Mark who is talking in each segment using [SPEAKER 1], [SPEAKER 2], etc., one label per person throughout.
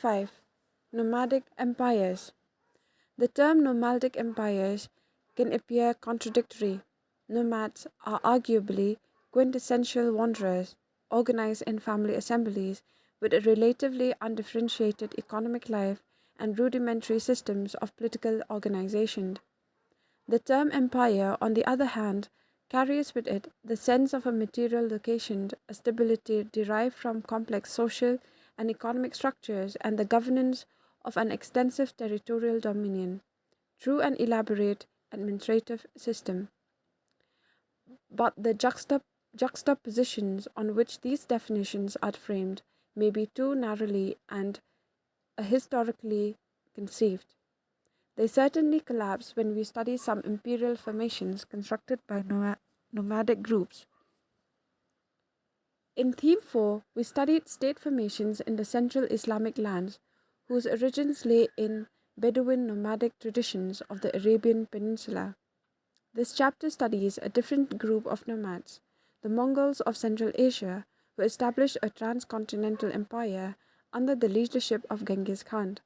[SPEAKER 1] 5. Nomadic empires. The term nomadic empires can appear contradictory. Nomads are arguably quintessential wanderers, organized in family assemblies with a relatively undifferentiated economic life and rudimentary systems of political organization. The term empire, on the other hand, carries with it the sense of a material location, a stability derived from complex social and economic structures, and the governance of an extensive territorial dominion through an elaborate administrative system. But the juxtapositions on which these definitions are framed may be too narrowly and historically conceived. They certainly collapse when we study some imperial formations constructed by nomadic groups. In Theme 4, we studied state formations in the central Islamic lands, whose origins lay in Bedouin nomadic traditions of the Arabian Peninsula. This chapter studies a different group of nomads, the Mongols of Central Asia, who established a transcontinental empire under the leadership of Genghis Khan,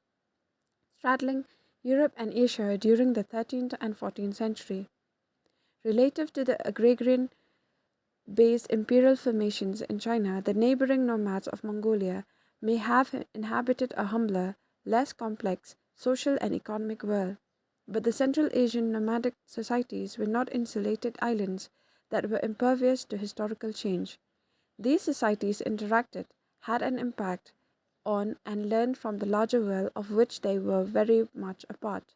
[SPEAKER 1] straddling Europe and Asia during the 13th and 14th century. Relative to the agrarian based imperial formations in China, the neighboring nomads of Mongolia may have inhabited a humbler, less complex social and economic world. But the Central Asian nomadic societies were not insulated islands that were impervious to historical change. These societies interacted, had an impact on, and learned from the larger world of which they were very much a part.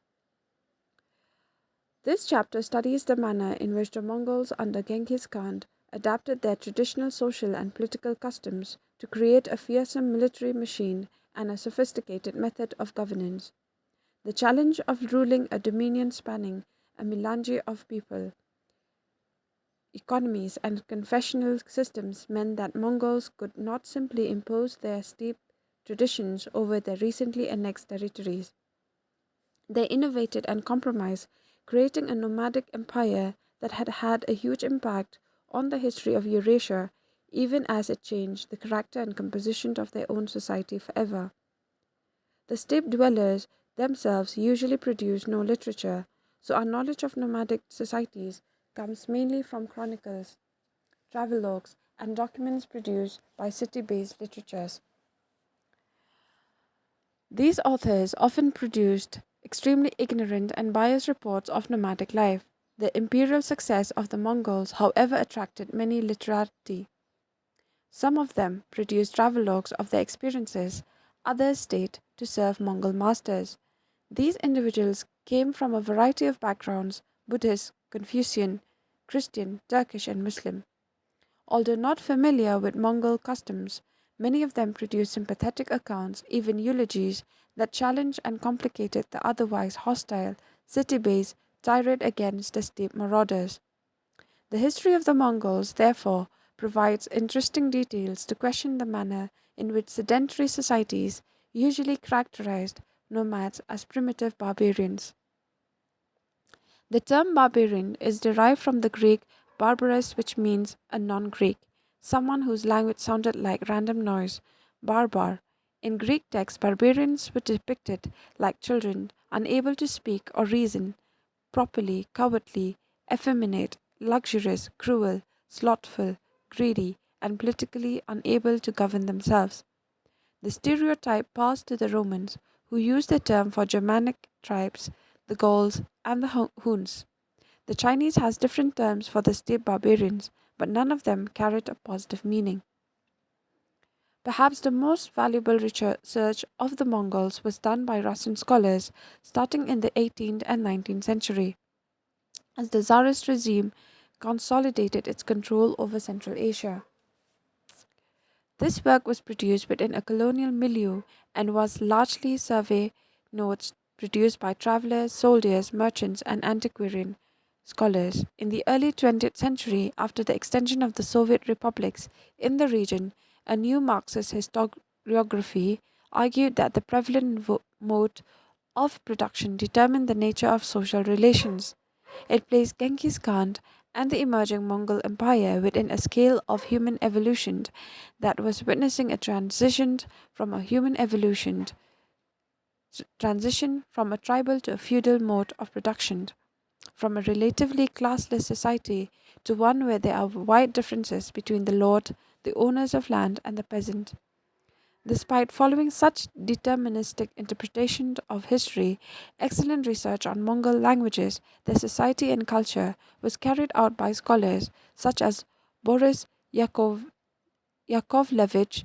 [SPEAKER 1] This chapter studies the manner in which the Mongols under Genghis Khan adapted their traditional social and political customs to create a fearsome military machine and a sophisticated method of governance. The challenge of ruling a dominion spanning a melange of people, economies, and confessional systems meant that Mongols could not simply impose their steep traditions over their recently annexed territories. They innovated and compromised, creating a nomadic empire that had had a huge impact on the history of Eurasia, even as it changed the character and composition of their own society forever. The steppe dwellers themselves usually produce no literature, so our knowledge of nomadic societies comes mainly from chronicles, travelogues, and documents produced by city based literatures. These authors often produced extremely ignorant and biased reports of nomadic life. The imperial success of the Mongols, however, attracted many literati. Some of them produced travelogues of their experiences, others stayed to serve Mongol masters. These individuals came from a variety of backgrounds: Buddhist, Confucian, Christian, Turkish, and Muslim. Although not familiar with Mongol customs, many of them produced sympathetic accounts, even eulogies, that challenged and complicated the otherwise hostile, city based tirade against the steppe marauders. The history of the Mongols, therefore, provides interesting details to question the manner in which sedentary societies usually characterized nomads as primitive barbarians. The term barbarian is derived from the Greek barbarus, which means a non Greek, someone whose language sounded like random noise, barbar. In Greek texts, barbarians were depicted like children, unable to speak or reason properly, cowardly, effeminate, luxurious, cruel, slothful, greedy, and politically unable to govern themselves. The stereotype passed to the Romans, who used the term for Germanic tribes, the Gauls, and the Huns. The Chinese has different terms for the steppe barbarians, but none of them carried a positive meaning. Perhaps the most valuable research of the Mongols was done by Russian scholars starting in the 18th and 19th century, as the Tsarist regime consolidated its control over Central Asia. This work was produced within a colonial milieu and was largely survey notes produced by travelers, soldiers, merchants, and antiquarian scholars. In the early 20th century, after the extension of the Soviet republics in the region, a new Marxist historiography argued that the prevalent mode of production determined the nature of social relations. It placed Genghis Khan and the emerging Mongol Empire within a scale of human evolution that was witnessing a transition from a human evolution transition from a tribal to a feudal mode of production, from a relatively classless society to one where there are wide differences between the lord, the owners of land, and the peasant. Despite following such deterministic interpretation of history, excellent research on Mongol languages, their society and culture was carried out by scholars such as Boris Yakovlevich,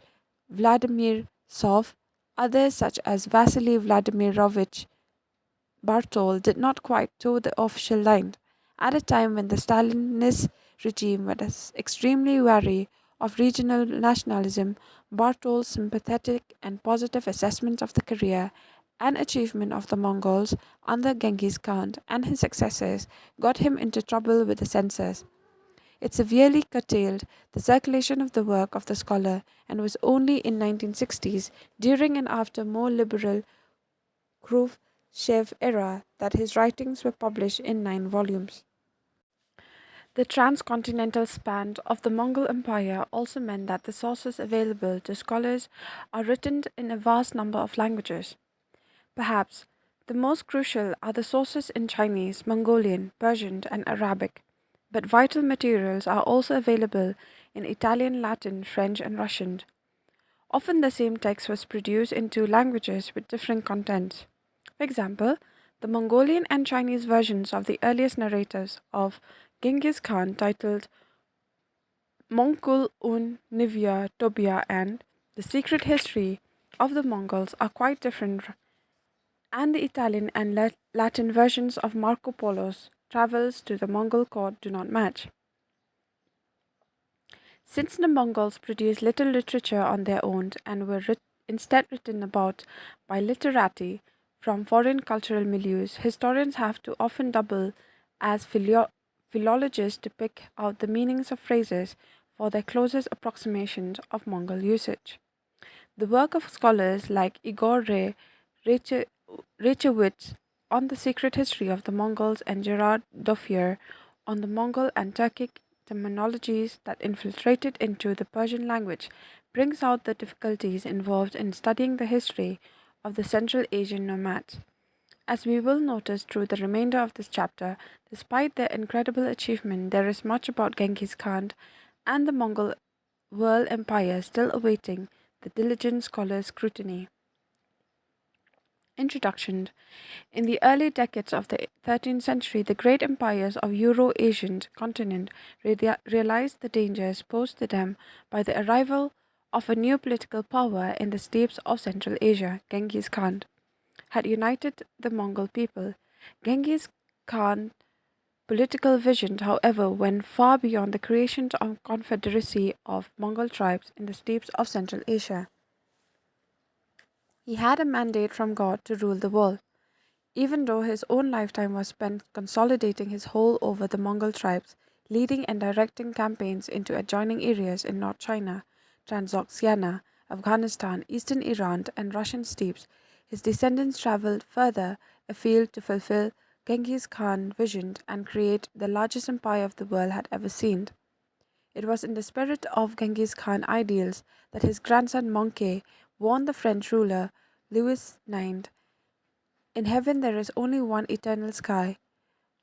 [SPEAKER 1] Vladimir Sov, others such as Vasily Vladimirovich Bartol did not quite toe the official line. At a time when the Stalinist regime was extremely wary of regional nationalism, Bartol's sympathetic and positive assessment of the career and achievement of the Mongols under Genghis Khan and his successors got him into trouble with the censors. It severely curtailed the circulation of the work of the scholar and was only in 1960s, during and after more liberal Khrushchev era, that his writings were published in 9 volumes. The transcontinental span of the Mongol Empire also meant that the sources available to scholars are written in a vast number of languages. Perhaps the most crucial are the sources in Chinese, Mongolian, Persian, and Arabic, but vital materials are also available in Italian, Latin, French, and Russian. Often the same text was produced in two languages with different contents. For example, the Mongolian and Chinese versions of the earliest narratives of Genghis Khan, titled Mongol un Nivya Tobia and The Secret History of the Mongols, are quite different, and the Italian and Latin versions of Marco Polo's travels to the Mongol court do not match. Since the Mongols produced little literature on their own and were instead written about by literati from foreign cultural milieus, historians have to often double as philologists to pick out the meanings of phrases for their closest approximations of Mongol usage. The work of scholars like Igor Rechewitz on the secret history of the Mongols and Gerard Doffier on the Mongol and Turkic terminologies that infiltrated into the Persian language brings out the difficulties involved in studying the history of the Central Asian nomads. As we will notice through the remainder of this chapter, despite their incredible achievement, there is much about Genghis Khan and the Mongol world empire still awaiting the diligent scholar's scrutiny. Introduction. In the early decades of the 13th century, the great empires of Euro-Asian continent realized the dangers posed to them by the arrival of a new political power in the steppes of Central Asia. Genghis Khan had united the Mongol people. Genghis Khan's political vision, however, went far beyond the creation of a confederacy of Mongol tribes in the steppes of Central Asia. He had a mandate from God to rule the world. Even though his own lifetime was spent consolidating his hold over the Mongol tribes, leading and directing campaigns into adjoining areas in North China, Transoxiana, Afghanistan, eastern Iran, and Russian steppes, his descendants traveled further afield to fulfill Genghis Khan's vision and create the largest empire of the world had ever seen. It was in the spirit of Genghis Khan's ideals that his grandson Monkey warned the French ruler Louis IX, "In heaven there is only one eternal sky.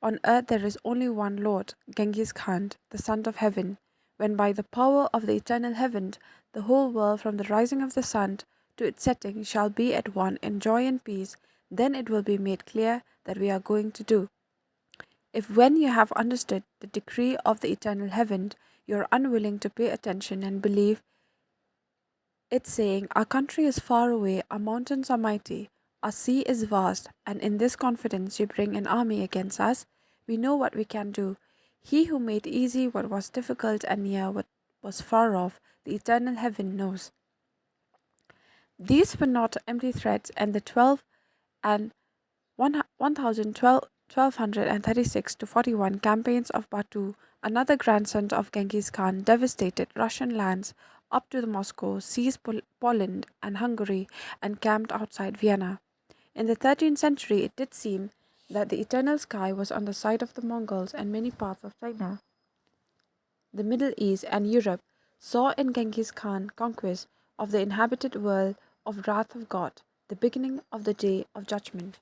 [SPEAKER 1] On earth there is only one Lord, Genghis Khan, the Son of Heaven. When by the power of the eternal heaven, the whole world from the rising of the sun to its setting shall be at one in joy and peace, then it will be made clear that we are going to do. If when you have understood the decree of the eternal heaven, you are unwilling to pay attention and believe it saying, Our country is far away, our mountains are mighty, our sea is vast, and in this confidence you bring an army against us, we know what we can do. He who made easy what was difficult and near what was far off, the eternal heaven knows." These were not empty threats, and the 12 and 1236 to 41 campaigns of Batu, another grandson of Genghis Khan, devastated Russian lands up to the Moscow, seized Poland and Hungary, and camped outside Vienna. In the 13th century, it did seem that the eternal sky was on the side of the Mongols, and many parts of China, the Middle East, and Europe saw in Genghis Khan's conquest of the inhabited world of wrath of God. the beginning of the day of judgment.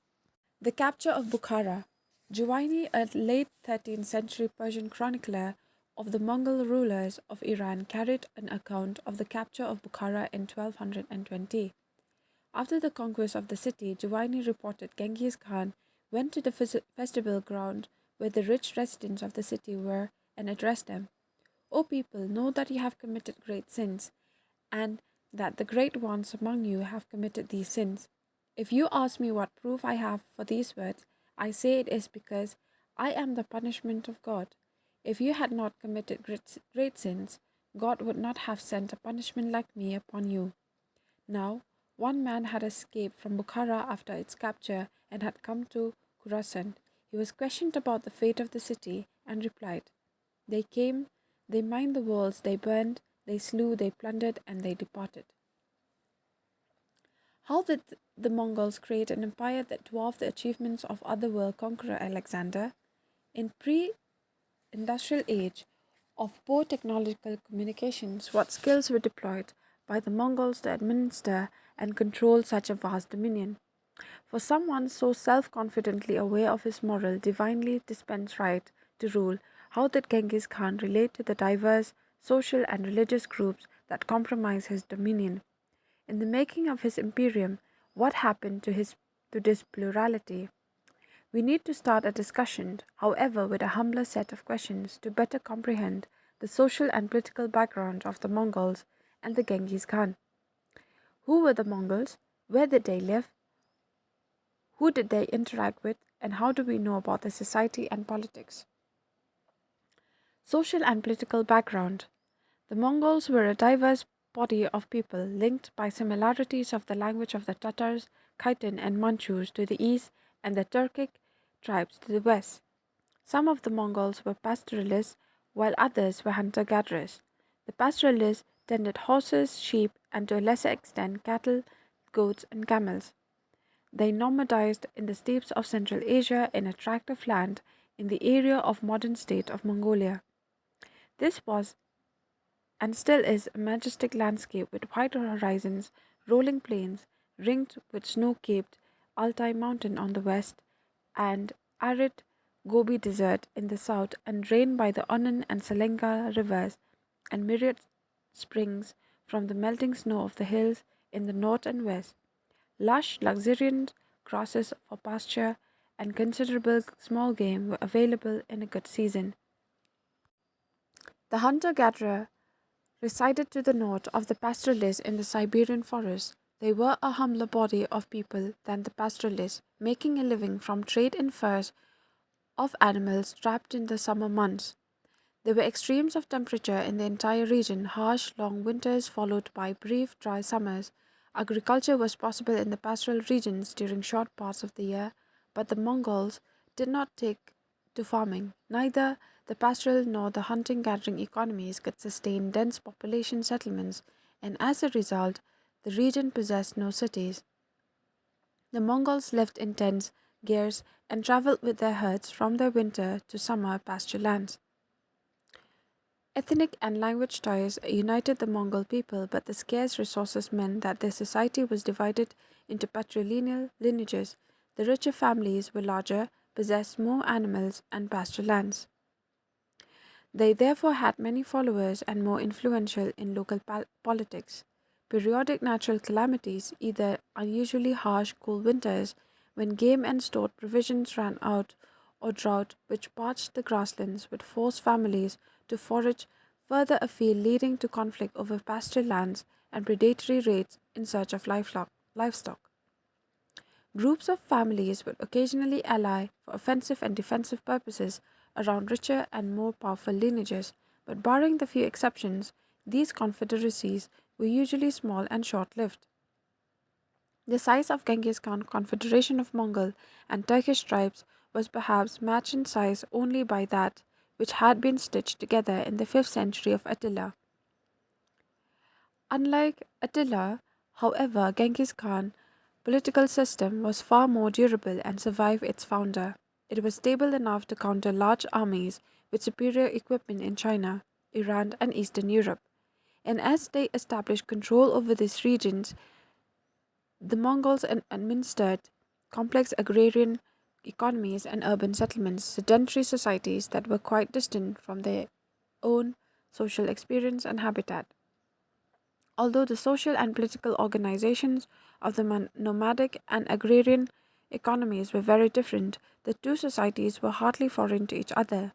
[SPEAKER 1] The capture of Bukhara. Juwayni, a late 13th century Persian chronicler of the Mongol rulers of Iran, carried an account of the capture of Bukhara in 1220. After the conquest of the city, Juwayni reported Genghis Khan went to the festival ground where the rich residents of the city were and addressed them. O people, know that you have committed great sins, and that the great ones among you have committed these sins. If you ask me what proof I have for these words, I say it is because I am the punishment of God. If you had not committed great sins, God would not have sent a punishment like me upon you. Now, one man had escaped from Bukhara after its capture and had come to Khorasan. He was questioned about the fate of the city and replied, They came, they mined the walls, they burned, they slew, they plundered, and they departed. How did the Mongols create an empire that dwarfed the achievements of other world conqueror Alexander? In pre-industrial age of poor technological communications, what skills were deployed by the Mongols to administer and control such a vast dominion? For someone so self-confidently aware of his moral, divinely dispensed right to rule, how did Genghis Khan relate to the diverse social and religious groups that comprise his dominion? In the making of his imperium, what happened to this plurality? We need to start a discussion, however, with a humbler set of questions to better comprehend the social and political background of the Mongols and the Genghis Khan. Who were the Mongols? Where did they live? Who did they interact with? And how do we know about their society and politics? Social and political background. The Mongols were a diverse body of people linked by similarities of the language of the Tatars, Khitan, and Manchus to the east and the Turkic tribes to the west. Some of the Mongols were pastoralists, while others were hunter gatherers. The pastoralists tended horses, sheep, and to a lesser extent cattle, goats, and camels. They nomadized in the steppes of Central Asia in a tract of land in the area of modern state of Mongolia. This was and still is a majestic landscape with wide horizons, rolling plains, ringed with snow-capped Altai mountain on the west, and arid Gobi Desert in the south, and drained by the Onan and Selenga rivers, and myriad springs from the melting snow of the hills in the north and west. Lush, luxuriant grasses for pasture and considerable small game were available in a good season. The hunter-gatherer resided to the north of the pastoralists in the Siberian forest. They were a humbler body of people than the pastoralists, making a living from trade in furs of animals trapped in the summer months. There were extremes of temperature in the entire region, harsh, long winters followed by brief, dry summers. Agriculture was possible in the pastoral regions during short parts of the year, but the Mongols did not take to farming. Neither the pastoral nor the hunting gathering economies could sustain dense population settlements, and as a result, the region possessed no cities. The Mongols lived in tents, gears, and traveled with their herds from their winter to summer pasture lands. Ethnic and language ties united the Mongol people, but the scarce resources meant that their society was divided into patrilineal lineages. The richer families were larger, possessed more animals and pasture lands. They therefore had many followers and more influential in local politics. Periodic natural calamities, either unusually harsh cool winters when game and stored provisions ran out, or drought which parched the grasslands, would force families to forage further afield, leading to conflict over pasture lands and predatory raids in search of livestock. Groups of families would occasionally ally for offensive and defensive purposes around richer and more powerful lineages, but barring the few exceptions, these confederacies were usually small and short lived. The size of Genghis Khan's confederation of Mongol and Turkish tribes was perhaps matched in size only by that which had been stitched together in the 5th century of Attila. Unlike Attila, however, Genghis Khan's political system was far more durable and survived its founder. It was stable enough to counter large armies with superior equipment in China, Iran, and Eastern Europe. And as they established control over these regions, The Mongols administered complex agrarian economies and urban settlements, sedentary societies that were quite distant from their own social experience and habitat. Although the social and political organizations of the nomadic and agrarian economies were very different, the two societies were hardly foreign to each other.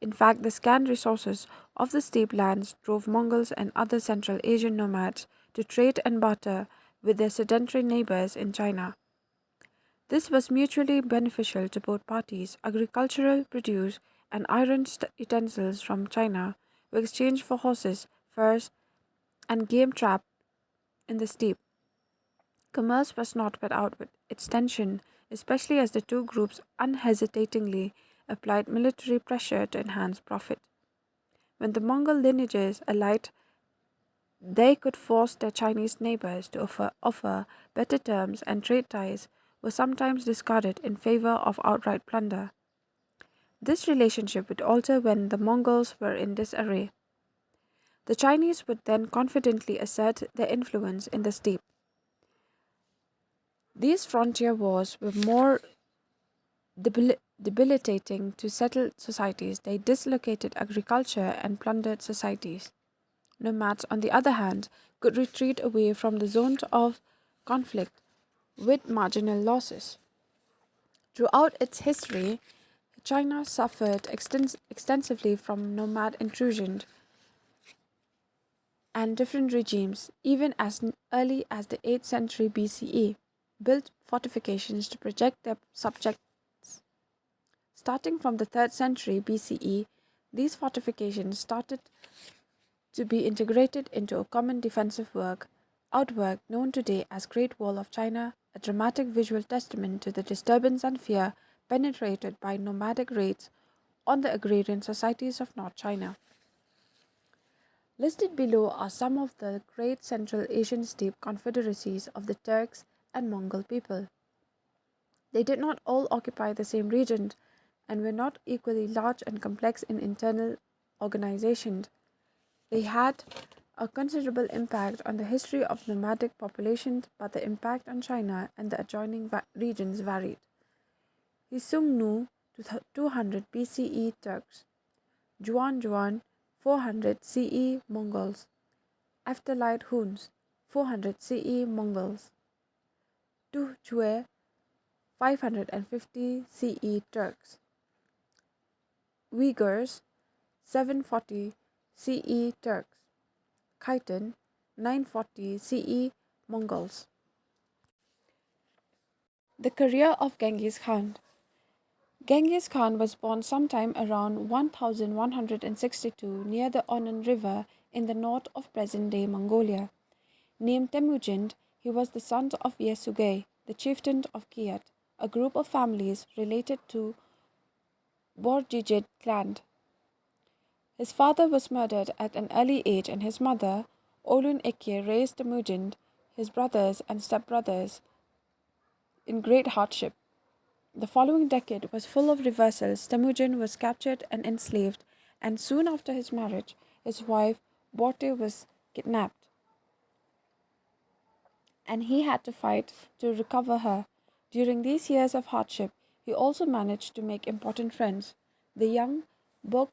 [SPEAKER 1] In fact, the scant resources of the steppe lands drove Mongols and other Central Asian nomads to trade and barter with their sedentary neighbors in China. This was mutually beneficial to both parties. Agricultural produce and iron utensils from China were exchanged for horses, furs, and game trap in the steppe. Commerce was not without its tension, especially as the two groups unhesitatingly applied military pressure to enhance profit. When the Mongol lineages allied, they could force their Chinese neighbors to offer better terms, and trade ties were sometimes discarded in favor of outright plunder. This relationship would alter when the Mongols were in disarray. The Chinese would then confidently assert their influence in the steppe. These frontier wars were more debilitating to settled societies. They dislocated agriculture and plundered societies. Nomads, on the other hand, could retreat away from the zones of conflict with marginal losses. Throughout its history, China suffered extensively from nomad intrusion and different regimes, even as early as the 8th century BCE, built fortifications to protect their subjects. Starting from the 3rd century BCE, these fortifications started to be integrated into a common defensive outwork known today as Great Wall of China, a dramatic visual testament to the disturbance and fear penetrated by nomadic raids on the agrarian societies of North China. Listed below are some of the great Central Asian steppe confederacies of the Turks and Mongol people. They did not all occupy the same region and were not equally large and complex in internal organization. They had a considerable impact on the history of nomadic populations, but the impact on China and the adjoining regions varied. Hisungnu 200 BCE Turks, Juan 400 CE Mongols, Eftelite Huns 400 CE Mongols, Tuhjue 550 CE Turks, Uyghurs 740 CE Turks, Khitan 940 CE Mongols. The career of Genghis Khan. Genghis Khan was born sometime around 1162 near the Onon River in the north of present-day Mongolia. Named Temujin, he was the son of Yesugei, the chieftain of Kiyat, a group of families related to Borjigid clan. His father was murdered at an early age and his mother, Olun Ikke, raised Temujin, his brothers and stepbrothers in great hardship. The following decade was full of reversals. Temujin was captured and enslaved, and soon after his marriage, his wife Borte was kidnapped, and he had to fight to recover her. During these years of hardship, he also managed to make important friends. The young Bok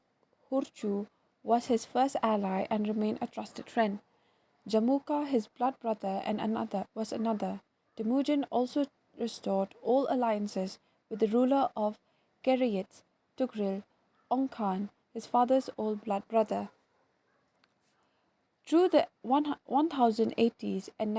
[SPEAKER 1] Hurchu was his first ally and remained a trusted friend. Jamuka, his blood brother, and was another. Temujin also restored all alliances with the ruler of Kereyets, Tugril, Ongkhan, his father's old blood brother. Through the 1080s and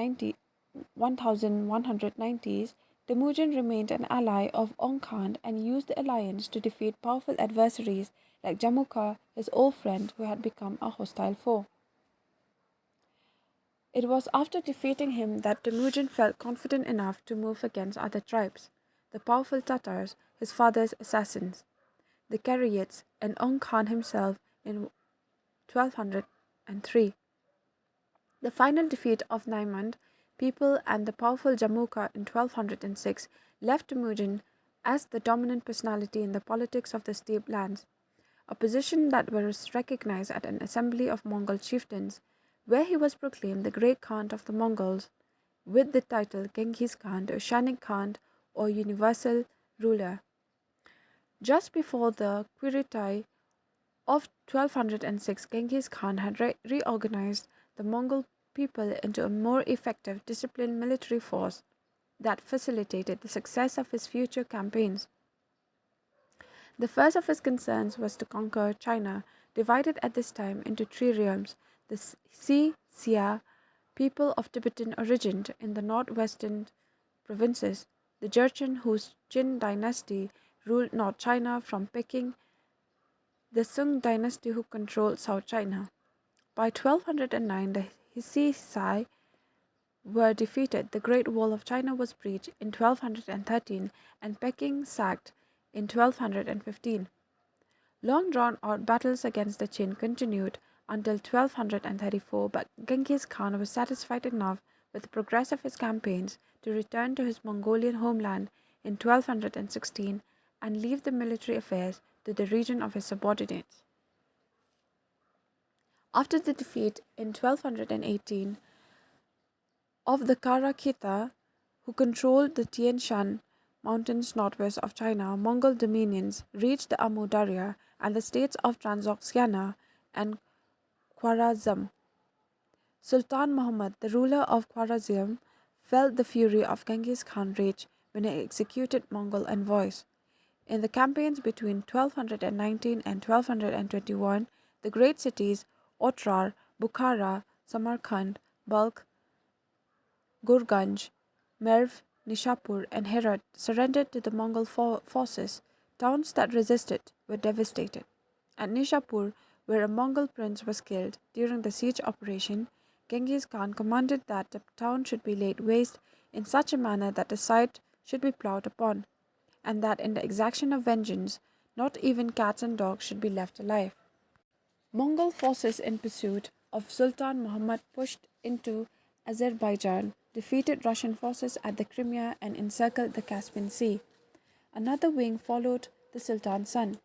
[SPEAKER 1] 1190s, Temujin remained an ally of Ongkhan and used the alliance to defeat powerful adversaries like Jamuka, his old friend who had become a hostile foe. It was after defeating him that Temujin felt confident enough to move against other tribes, the powerful Tatars, his father's assassins, the Karayets, and Ong Khan himself in 1203. The final defeat of Naimand people and the powerful Jamuka in 1206 left Temujin as the dominant personality in the politics of the steppe lands, a position that was recognized at an assembly of Mongol chieftains, where he was proclaimed the great Khan of the Mongols. with the title Genghis Khan, the Oceanic Khan, or Universal Ruler. Just before the Qurtai of 1206, Genghis Khan had reorganized the Mongol people into a more effective, disciplined military force that facilitated the success of his future campaigns. The first of his concerns was to conquer China, divided at this time into three realms: the Xia people of Tibetan origin in the northwestern provinces, the Jurchen whose Qin dynasty ruled North China from Peking, the Sung dynasty who controlled South China. By 1209, the Hsai were defeated, the Great Wall of China was breached in 1213, and Peking sacked in 1215. Long drawn out battles against the Qin continued until 1234, but Genghis Khan was satisfied enough with the progress of his campaigns to return to his Mongolian homeland in 1216 and leave the military affairs to the region of his subordinates. After the defeat in 1218 of the Karakita, who controlled the Tian Shan mountains northwest of China, Mongol dominions reached the Amu Darya and the states of Transoxiana and Khwarezm. Sultan Muhammad, the ruler of Khwarezm, felt the fury of Genghis Khan's rage when he executed Mongol envoys. In the campaigns between 1219 and 1221, the great cities Otrar, Bukhara, Samarkand, Balkh, Gurganj, Merv, Nishapur, and Herat surrendered to the Mongol forces. Towns that resisted were devastated. At Nishapur, where a Mongol prince was killed during the siege operation, Genghis Khan commanded that the town should be laid waste in such a manner that the site should be ploughed upon, and that in the exaction of vengeance, not even cats and dogs should be left alive. Mongol forces in pursuit of Sultan Muhammad pushed into Azerbaijan, defeated Russian forces at the Crimea, and encircled the Caspian Sea. Another wing followed the Sultan's son,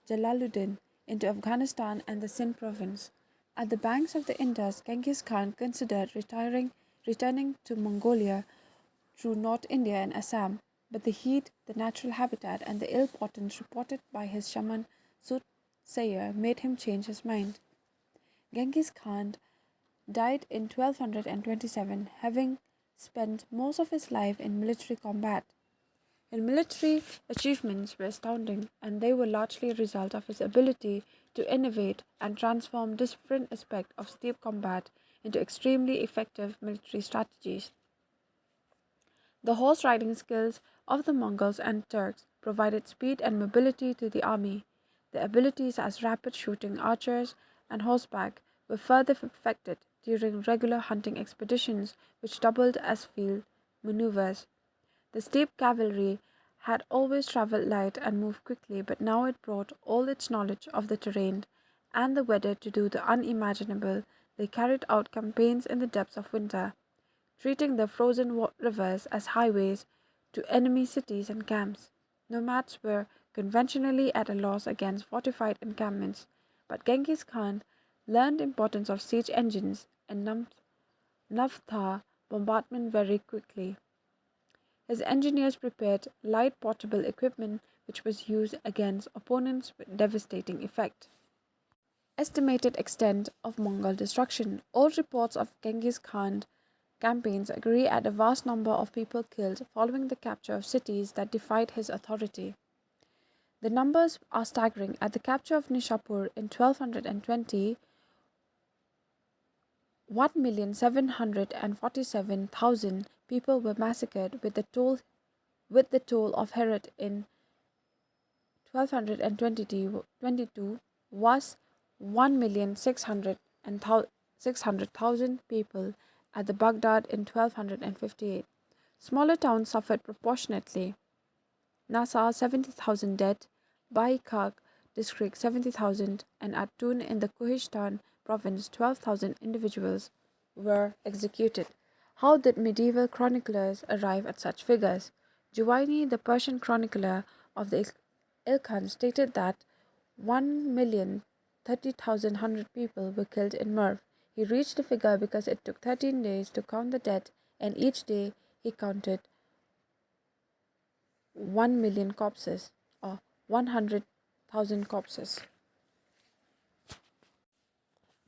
[SPEAKER 1] Jalaluddin, into Afghanistan and the Sindh province. At the banks of the Indus, Genghis Khan considered returning to Mongolia through North India and Assam, but the heat, the natural habitat, and the ill portents reported by his shaman soothsayer made him change his mind. Genghis Khan died in 1227, having spent most of his life in military combat. His military achievements were astounding, and they were largely a result of his ability to innovate and transform different aspects of steppe combat into extremely effective military strategies. The horse riding skills of the Mongols and Turks provided speed and mobility to the army. Their abilities as rapid shooting archers and horseback were further perfected during regular hunting expeditions, which doubled as field maneuvers. The steppe cavalry had always traveled light and moved quickly, but now it brought all its knowledge of the terrain and the weather to do the unimaginable. They carried out campaigns in the depths of winter, treating the frozen rivers as highways to enemy cities and camps. Nomads were conventionally at a loss against fortified encampments, but Genghis Khan learned the importance of siege engines and Navtha bombardment very quickly. His engineers prepared light portable equipment which was used against opponents with devastating effect. Estimated extent of Mongol destruction. All reports of Genghis Khan campaigns agree at a vast number of people killed following the capture of cities that defied his authority. The numbers are staggering. At the capture of Nishapur in 1220, 1,747,000 people were massacred, with the toll of Herat in 1222 was 1,600,000 people at the Baghdad in 1258. Smaller towns suffered proportionately. Nasa 70,000 dead, Baikak district 70,000, and at Tun in the Kohistan province 12,000 individuals were executed. How did medieval chroniclers arrive at such figures? Juwayni, the Persian chronicler of the Ilkhan, stated that 1,030,100 people were killed in Merv. He reached the figure because it took 13 days to count the dead and each day he counted 1 million corpses or 100,000 corpses.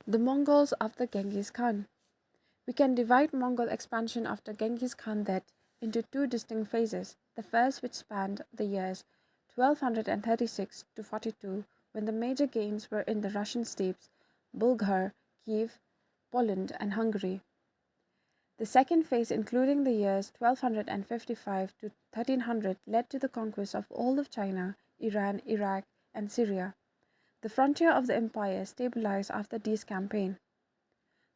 [SPEAKER 1] The Mongols after Genghis Khan. We can divide Mongol expansion after Genghis Khan that into two distinct phases. The first, which spanned the years 1236 to 42, when the major gains were in the Russian steppes, Bulgar, Kiev, Poland, and Hungary. The second phase, including the years 1255 to 1300, led to the conquest of all of China, Iran, Iraq, and Syria. The frontier of the empire stabilized after this campaign.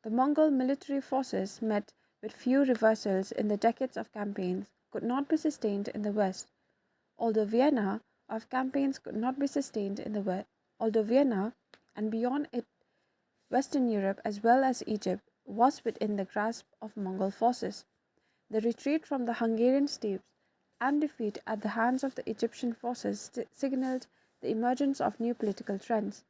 [SPEAKER 1] The Mongol military forces, met with few reversals in the decades of campaigns, could not be sustained in the west. Although Vienna of campaigns could not be sustained in the west, although Vienna and beyond it, Western Europe as well as Egypt was within the grasp of Mongol forces. The retreat from the Hungarian steppes and defeat at the hands of the Egyptian forces signaled the emergence of new political trends.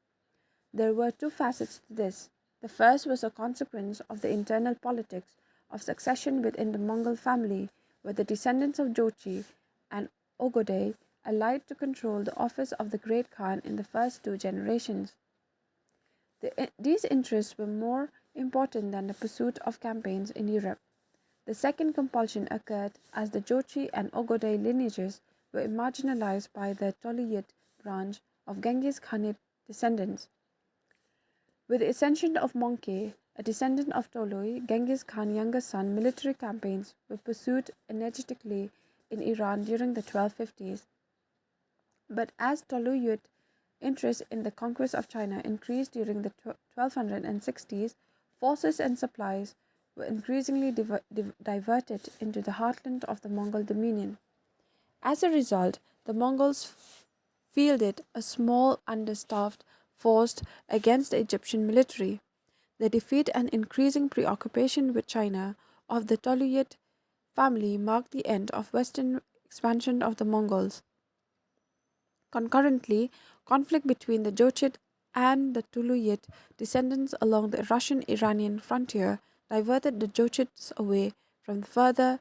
[SPEAKER 1] There were two facets to this. The first was a consequence of the internal politics of succession within the Mongol family, where the descendants of Jochi and Ogodei allied to control the office of the Great Khan in the first two generations. These interests were more important than the pursuit of campaigns in Europe. The second compulsion occurred as the Jochi and Ogodei lineages were marginalized by the Toluyid branch of Genghis Khanate descendants. With the ascension of Monkey, a descendant of Tolui, Genghis Khan's younger son, military campaigns were pursued energetically in Iran during the 1250s. But as Toluyid interest in the conquest of China increased during the 1260s, forces and supplies were increasingly diverted into the heartland of the Mongol dominion. As a result, the Mongols fielded a small, understaffed force against the Egyptian military. The defeat and increasing preoccupation with China of the Toluyid family marked the end of western expansion of the Mongols. Concurrently, conflict between the Jochid and the Tuluyid descendants along the Russian-Iranian frontier diverted the Jochids away from further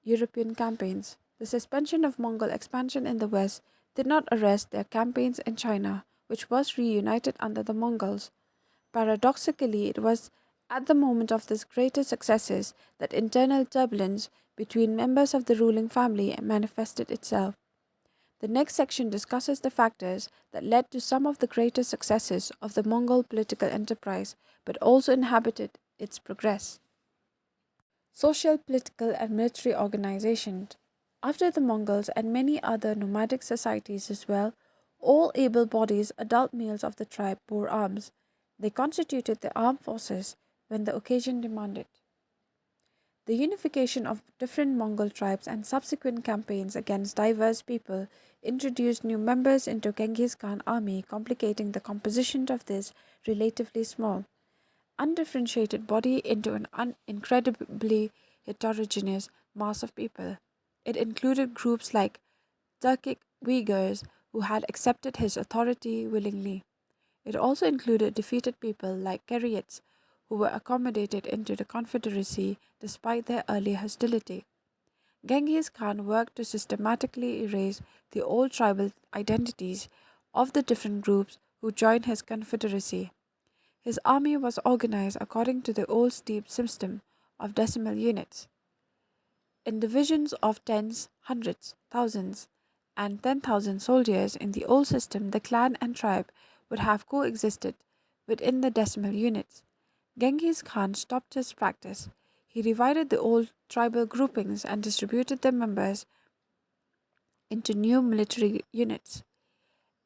[SPEAKER 1] European campaigns. The suspension of Mongol expansion in the west did not arrest their campaigns in China, which was reunited under the Mongols. Paradoxically, it was at the moment of these greater successes that internal turbulence between members of the ruling family manifested itself. The next section discusses the factors that led to some of the greater successes of the Mongol political enterprise, but also inhibited its progress. Social, political, and military organization. After the Mongols and many other nomadic societies as well, all able bodied adult males of the tribe bore arms. They constituted the armed forces when the occasion demanded. The unification of different Mongol tribes and subsequent campaigns against diverse people introduced new members into Genghis Khan's army, complicating the composition of this relatively small, undifferentiated body into an incredibly heterogeneous mass of people. It included groups like Turkic Uyghurs who had accepted his authority willingly. It also included defeated people like Karyites who were accommodated into the confederacy despite their early hostility. Genghis Khan worked to systematically erase the old tribal identities of the different groups who joined his confederacy. His army was organized according to the old steppe system of decimal units. In divisions of tens, hundreds, thousands, and 10,000 soldiers in the old system, the clan and tribe would have coexisted within the decimal units. Genghis Khan stopped his practice. He divided the old tribal groupings and distributed their members into new military units.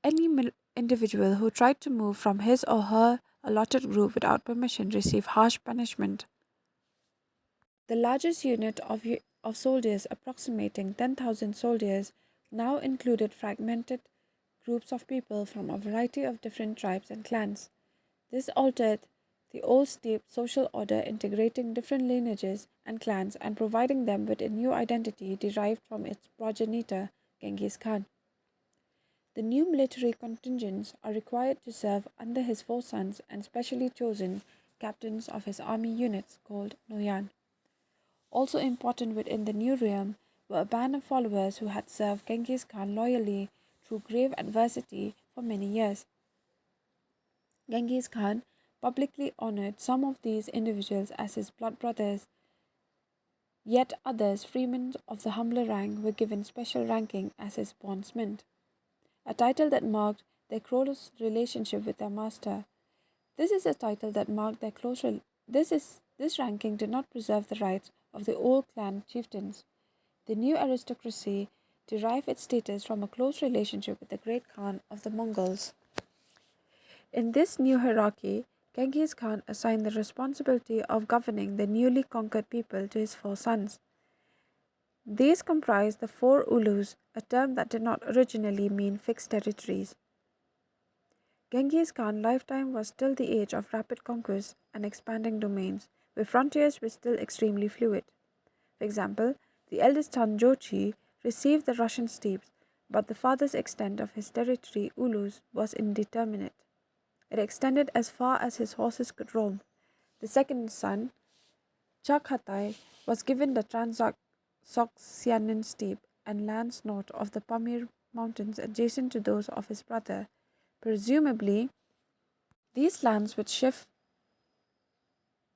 [SPEAKER 1] Any individual who tried to move from his or her allotted group without permission received harsh punishment. The largest unit of soldiers, approximating 10,000 soldiers, now included fragmented groups of people from a variety of different tribes and clans. This altered the old steppe social order, integrating different lineages and clans and providing them with a new identity derived from its progenitor, Genghis Khan. The new military contingents are required to serve under his four sons and specially chosen captains of his army units called Noyan. Also important within the new realm were a band of followers who had served Genghis Khan loyally through grave adversity for many years. Genghis Khan publicly honored some of these individuals as his blood brothers, yet others, freemen of the humbler rank, were given special ranking as his bondsmen, a title that marked their close relationship with their master. This is a title that marked their this ranking did not preserve the rights of the old clan chieftains. The new aristocracy derived its status from a close relationship with the great Khan of the Mongols. In this new hierarchy, Genghis Khan assigned the responsibility of governing the newly conquered people to his four sons. These comprised the four Ulus, a term that did not originally mean fixed territories. Genghis Khan's lifetime was still the age of rapid conquest and expanding domains, where frontiers were still extremely fluid. For example, the eldest son Jochi received the Russian steppes, but the farthest extent of his territory, Ulus, was indeterminate. It extended as far as his horses could roam. The second son, Chakhatai, was given the Transoxiana steppe and lands north of the Pamir mountains adjacent to those of his brother. Presumably, these lands would shift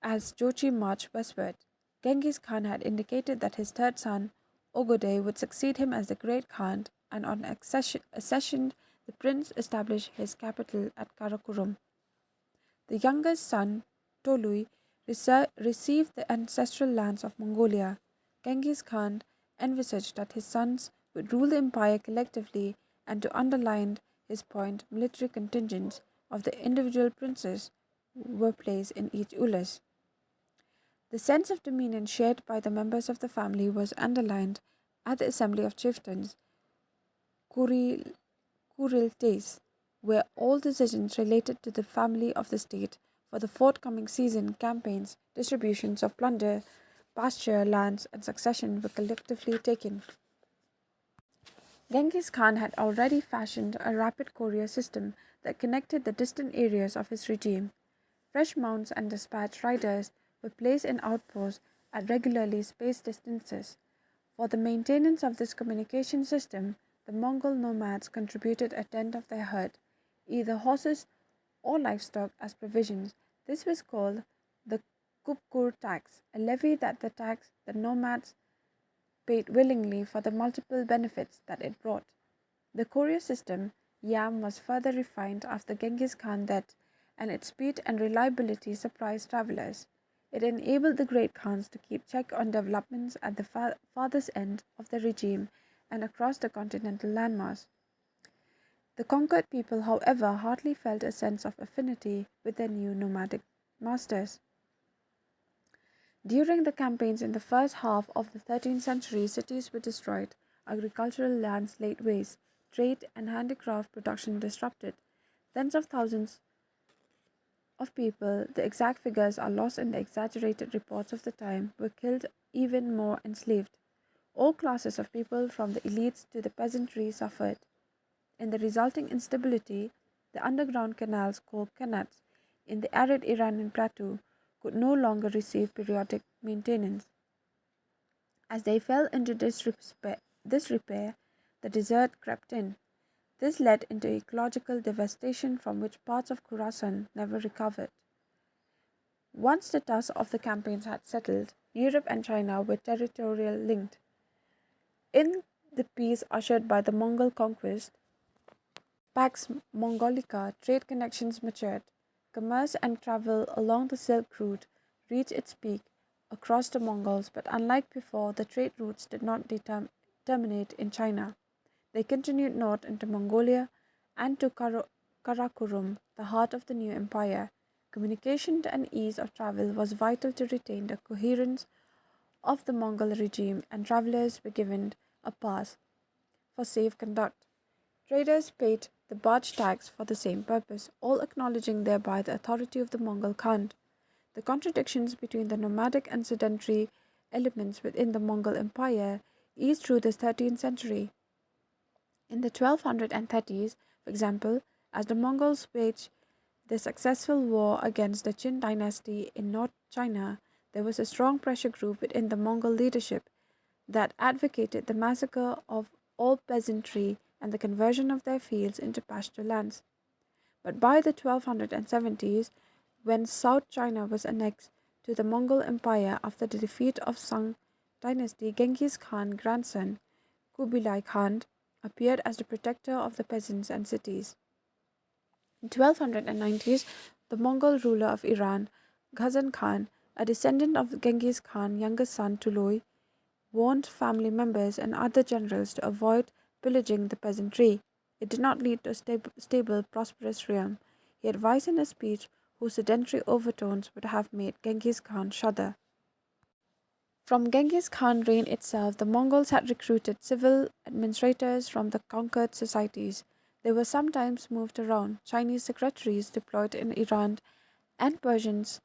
[SPEAKER 1] as Jochi marched westward. Genghis Khan had indicated that his third son, Ogodei, would succeed him as the great Khan, and on accession, the prince established his capital at Karakorum. The youngest son, Tolui, received the ancestral lands of Mongolia. Genghis Khan envisaged that his sons would rule the empire collectively, and to underline his point, military contingents of the individual princes were placed in each ulus. The sense of dominion shared by the members of the family was underlined at the Assembly of Chieftains, Kuriltes, where all decisions related to the family of the state for the forthcoming season, campaigns, distributions of plunder, pasture, lands, and succession were collectively taken. Genghis Khan had already fashioned a rapid courier system that connected the distant areas of his regime. Fresh mounts and dispatch riders were placed in outposts at regularly spaced distances. For the maintenance of this communication system, the Mongol nomads contributed a tenth of their herd, either horses or livestock, as provisions. This was called the Kupkur tax, a levy that the nomads paid willingly for the multiple benefits that it brought. The courier system, YAM, was further refined after Genghis Khan's death, and its speed and reliability surprised travelers. It enabled the great Khans to keep check on developments at the farthest end of the regime and across the continental landmass. The conquered people, however, hardly felt a sense of affinity with their new nomadic masters. During the campaigns in the first half of the 13th century, cities were destroyed, agricultural lands laid waste, trade and handicraft production disrupted. Tens of thousands of people, the exact figures are lost in the exaggerated reports of the time, were killed, even more enslaved. All classes of people, from the elites to the peasantry, suffered. In the resulting instability, the underground canals called kanats in the arid Iranian plateau could no longer receive periodic maintenance. As they fell into disrepair, the desert crept in. This led into ecological devastation from which parts of Khorasan never recovered. Once the dust of the campaigns had settled, Europe and China were territorial linked. In the peace ushered by the Mongol conquest, Pax Mongolica, trade connections matured. Commerce and travel along the Silk Route reached its peak across the Mongols, but unlike before, the trade routes did not terminate in China. They continued north into Mongolia and to Karakorum, the heart of the new empire. Communication and ease of travel was vital to retain the coherence of the Mongol regime, and travelers were given a pass for safe conduct. Traders paid the barge tax for the same purpose, all acknowledging thereby the authority of the Mongol Khan. The contradictions between the nomadic and sedentary elements within the Mongol Empire eased through the 13th century. In the 1230s, for example, as the Mongols waged their successful war against the Qin dynasty in North China, there was a strong pressure group within the Mongol leadership that advocated the massacre of all peasantry and the conversion of their fields into pasture lands. But by the 1270s, when South China was annexed to the Mongol Empire after the defeat of Sung dynasty, Genghis Khan's grandson, Kubilai Khan, appeared as the protector of the peasants and cities. In 1290s, the Mongol ruler of Iran, Ghazan Khan, a descendant of Genghis Khan's younger son Tolui, warned family members and other generals to avoid pillaging the peasantry. It did not lead to a stable, prosperous realm. He advised in a speech whose sedentary overtones would have made Genghis Khan shudder. From Genghis Khan's reign itself, the Mongols had recruited civil administrators from the conquered societies. They were sometimes moved around, Chinese secretaries deployed in Iran and Persians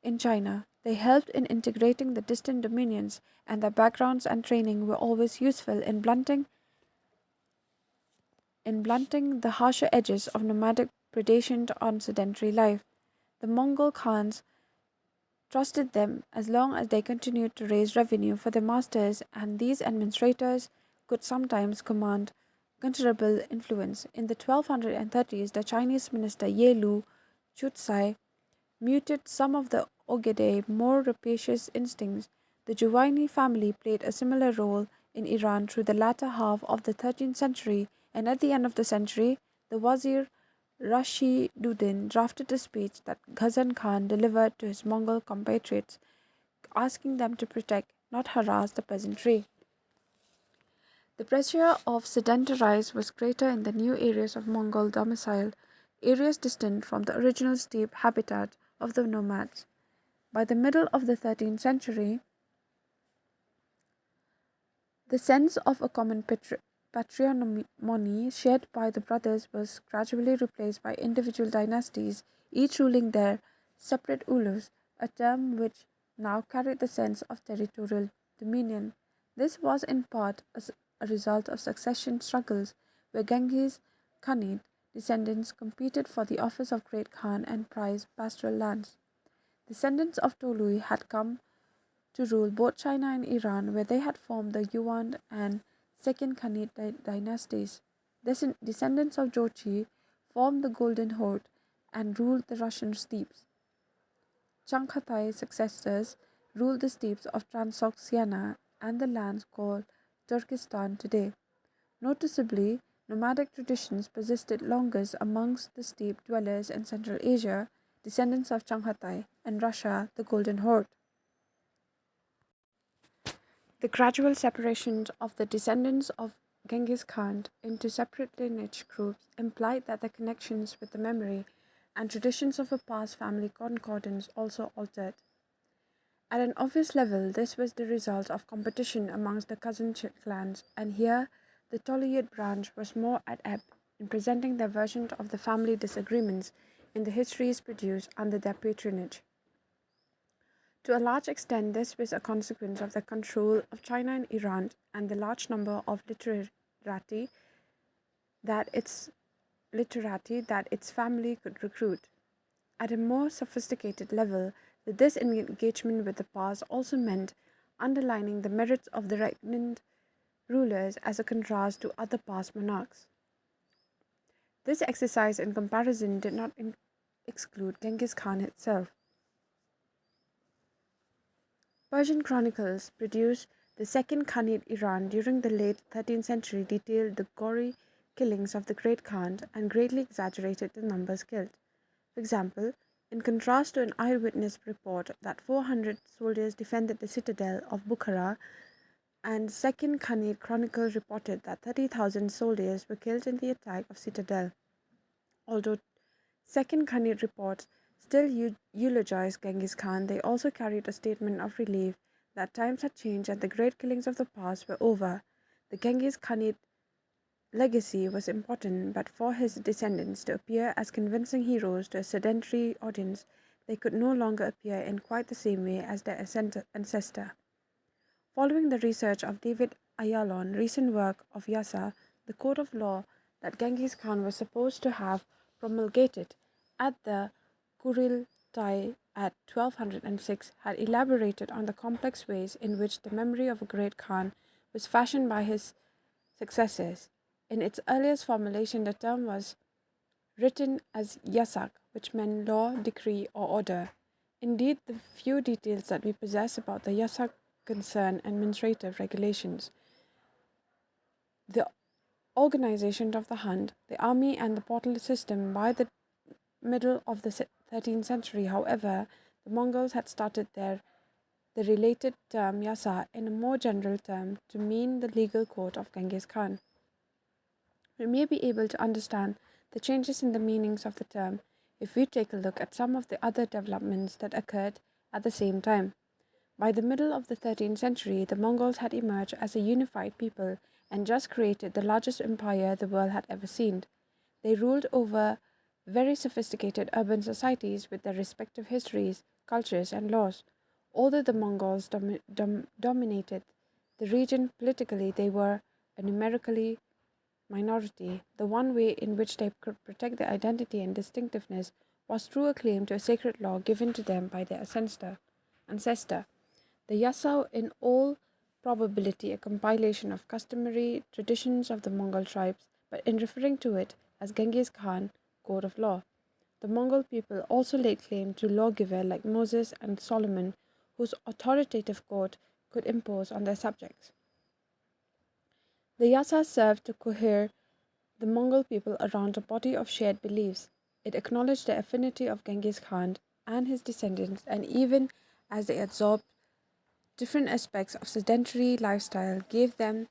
[SPEAKER 1] in China. They helped in integrating the distant dominions, and their backgrounds and training were always useful in blunting the harsher edges of nomadic predation on sedentary life. The Mongol Khans trusted them as long as they continued to raise revenue for their masters, and these administrators could sometimes command considerable influence. In the 1230s, the Chinese minister Ye Lu Chutsai muted some of the Ogedei more rapacious instincts. The Juwayni family played a similar role in Iran through the latter half of the 13th century, and at the end of the century, the Wazir Rashiduddin drafted a speech that Ghazan Khan delivered to his Mongol compatriots, asking them to protect, not harass, the peasantry. The pressure of sedentarize was greater in the new areas of Mongol domicile, areas distant from the original steppe habitat of the nomads. By the middle of the 13th century, the sense of a common patrimony shared by the brothers was gradually replaced by individual dynasties, each ruling their separate ulus, a term which now carried the sense of territorial dominion. This was in part a result of succession struggles where Genghis Khanate descendants competed for the office of Great Khan and prized pastoral lands. Descendants of Tolui had come to rule both China and Iran, where they had formed the Yuan and Second Khanate dynasties. Descendants of Jochi formed the Golden Horde and ruled the Russian steppes. Changhatai successors ruled the steppes of Transoxiana and the lands called Turkestan today. Noticeably, nomadic traditions persisted longest amongst the steppe dwellers in Central Asia, descendants of Changhatai, and Russia, the Golden Horde. The gradual separation of the descendants of Genghis Khan into separate lineage groups implied that the connections with the memory and traditions of a past family concordance also altered. At an obvious level, this was the result of competition amongst the cousin clans, and here the Toluyid branch was more adept in presenting their version of the family disagreements in the histories produced under their patronage. To a large extent, this was a consequence of the control of China and Iran and the large number of that its literati that its family could recruit. At a more sophisticated level, the disengagement with the past also meant underlining the merits of the regnant rulers as a contrast to other past monarchs. This exercise in comparison did not exclude Genghis Khan itself. Persian chronicles produced the Second Khanate Iran during the late 13th century detailed the gory killings of the Great Khan and greatly exaggerated the numbers killed. For example, in contrast to an eyewitness report that 400 soldiers defended the citadel of Bukhara, and Second Khanate Chronicle reported that 30,000 soldiers were killed in the attack of citadel. Although Second Khanate reports still eulogized Genghis Khan, they also carried a statement of relief that times had changed and the great killings of the past were over. The Genghis Khanate legacy was important, but for his descendants to appear as convincing heroes to a sedentary audience, they could no longer appear in quite the same way as their ancestor. Following the research of David Ayalon, recent work of Yasa, the code of law that Genghis Khan was supposed to have promulgated at the Kuril died at 1206, had elaborated on the complex ways in which the memory of a great Khan was fashioned by his successors. In its earliest formulation, the term was written as yasak, which meant law, decree, or order. Indeed, the few details that we possess about the yasak concern administrative regulations. The organization of the hunt, the army, and the portal system by the middle of the 13th century. However, the Mongols had started the related term yasa in a more general term to mean the legal court of Genghis Khan. We may be able to understand the changes in the meanings of the term if we take a look at some of the other developments that occurred at the same time. By the middle of the 13th century, the Mongols had emerged as a unified people and just created the largest empire the world had ever seen. They ruled over very sophisticated urban societies with their respective histories, cultures, and laws. Although the Mongols dominated the region politically, they were a numerically minority. The one way in which they could protect their identity and distinctiveness was through a claim to a sacred law given to them by their ancestor. The Yasau, in all probability, a compilation of customary traditions of the Mongol tribes, but in referring to it as Genghis Khan, code of law. The Mongol people also laid claim to lawgiver like Moses and Solomon, whose authoritative code could impose on their subjects. The Yasa served to cohere the Mongol people around a body of shared beliefs. It acknowledged the affinity of Genghis Khan and his descendants, and even as they absorbed different aspects of sedentary lifestyle, gave them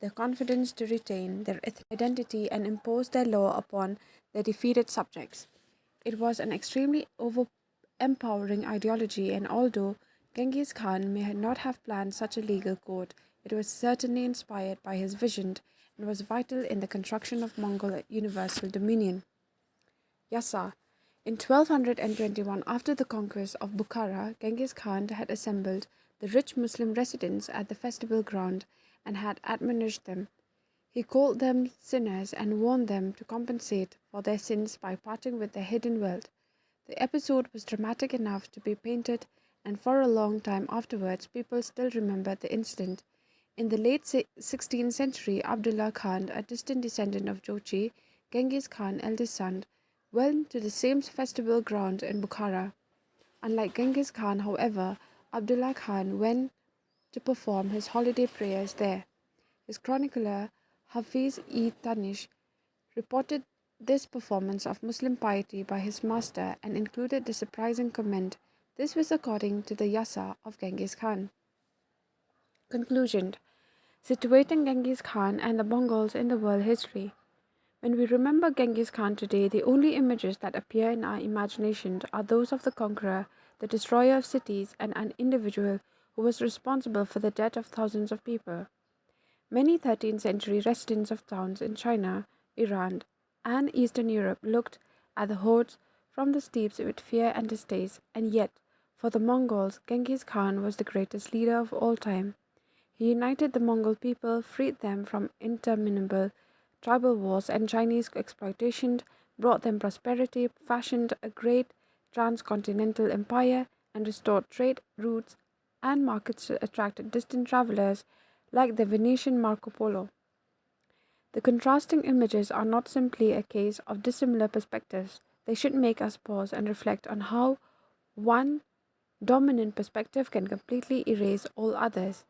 [SPEAKER 1] the confidence to retain their ethnic identity and impose their law upon their defeated subjects. It was an extremely empowering ideology, and although Genghis Khan may not have planned such a legal code, it was certainly inspired by his vision and was vital in the construction of Mongol universal dominion. Yasa. In 1221, after the conquest of Bukhara, Genghis Khan had assembled the rich Muslim residents at the festival ground and had admonished them. He called them sinners and warned them to compensate for their sins by parting with their hidden wealth. The episode was dramatic enough to be painted, and for a long time afterwards, people still remember the incident. In the late 16th century, Abdullah Khan, a distant descendant of Jochi, Genghis Khan's eldest son, went to the same festival ground in Bukhara. Unlike Genghis Khan, however, Abdullah Khan went to perform his holiday prayers there. His chronicler, Hafiz-e-Tanish, reported this performance of Muslim piety by his master and included the surprising comment, "This was according to the Yasa of Genghis Khan." Conclusion. Situating Genghis Khan and the Mongols in the world history. When we remember Genghis Khan today, the only images that appear in our imagination are those of the conqueror, the destroyer of cities, and an individual who was responsible for the death of thousands of people. Many 13th century residents of towns in China, Iran, and Eastern Europe looked at the hordes from the steppes with fear and distaste, and yet, for the Mongols, Genghis Khan was the greatest leader of all time. He united the Mongol people, freed them from interminable tribal wars and Chinese exploitation, brought them prosperity, fashioned a great transcontinental empire, and restored trade routes and markets that attracted distant travelers like the Venetian Marco Polo. The contrasting images are not simply a case of dissimilar perspectives, they should make us pause and reflect on how one dominant perspective can completely erase all others.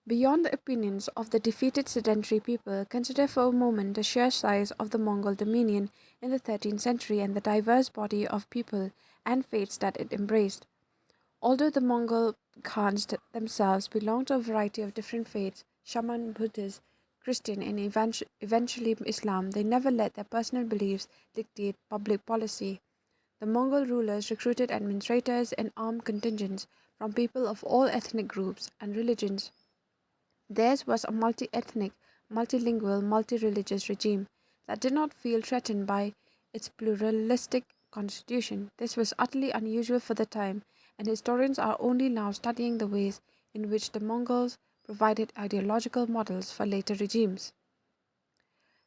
[SPEAKER 1] Beyond the opinions of the defeated sedentary people, consider for a moment the sheer size of the Mongol dominion in the 13th century and the diverse body of people and faiths that it embraced. Although the Mongol Khans themselves belonged to a variety of different faiths, Shaman, Buddhist, Christian, and eventually Islam, they never let their personal beliefs dictate public policy. The Mongol rulers recruited administrators and armed contingents from people of all ethnic groups and religions. Theirs was a multi-ethnic, multilingual, multi-religious regime that did not feel threatened by its pluralistic constitution. This was utterly unusual for the time, and historians are only now studying the ways in which the Mongols provided ideological models for later regimes.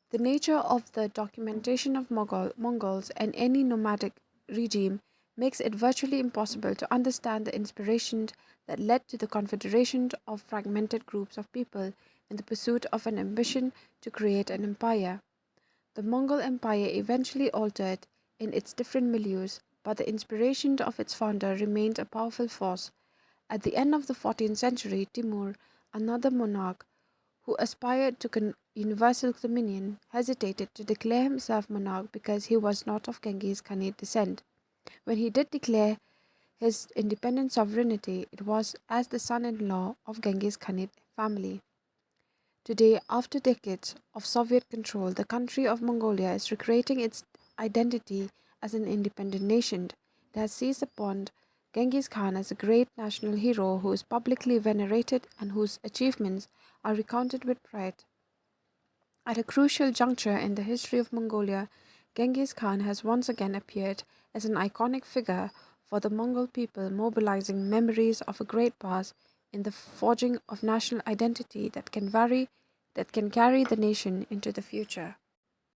[SPEAKER 1] The nature of the documentation of Mongols and any nomadic regime makes it virtually impossible to understand the inspiration that led to the confederation of fragmented groups of people in the pursuit of an ambition to create an empire. The Mongol Empire eventually altered in its different milieus, but the inspiration of its founder remained a powerful force. At the end of the 14th century, Timur, another monarch who aspired to universal dominion, hesitated to declare himself monarch because he was not of Genghis Khanate descent. When he did declare his independent sovereignty, it was as the son-in-law of Genghis Khanate family. Today, after decades of Soviet control, the country of Mongolia is recreating its identity as an independent nation. It has seized upon Genghis Khan as a great national hero who is publicly venerated and whose achievements are recounted with pride. At a crucial juncture in the history of Mongolia, Genghis Khan has once again appeared as an iconic figure for the Mongol people, mobilizing memories of a great past in the forging of national identity that can carry the nation into the future.